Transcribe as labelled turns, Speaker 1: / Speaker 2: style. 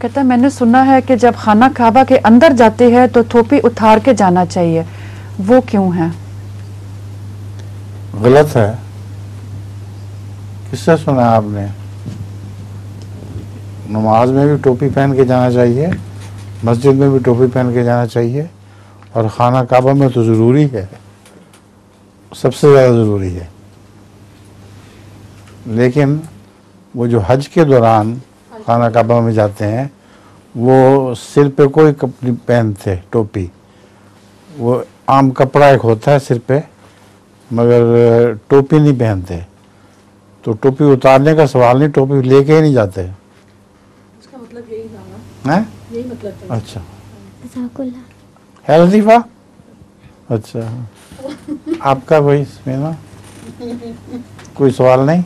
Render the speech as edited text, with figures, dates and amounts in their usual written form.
Speaker 1: कहता है मैंने सुना है कि जब खाना काबा के अंदर जाते हैं तो थोपी उतार के जाना चाहिए, वो क्यों है?
Speaker 2: गलत है। किससे सुना आपने? नमाज में भी टोपी पहन के जाना चाहिए, मस्जिद में भी टोपी पहन के जाना चाहिए, और खाना काबा में तो ज़रूरी है, सबसे ज़्यादा ज़रूरी है। लेकिन वो जो हज के दौरान खाना काबा में जाते हैं, वो सिर पे कोई कपड़े पहनते टोपी, वो आम कपड़ा एक होता है सिर पे, मगर टोपी नहीं पहनते। तो टोपी उतारने का सवाल नहीं, टोपी लेके ही नहीं जाते।
Speaker 3: इसका मतलब यही था ना?
Speaker 2: हैं?
Speaker 3: यही मतलब था।
Speaker 2: अच्छा है लतीफ़ा। अच्छा आपका भाई इसमें ना कोई सवाल नहीं?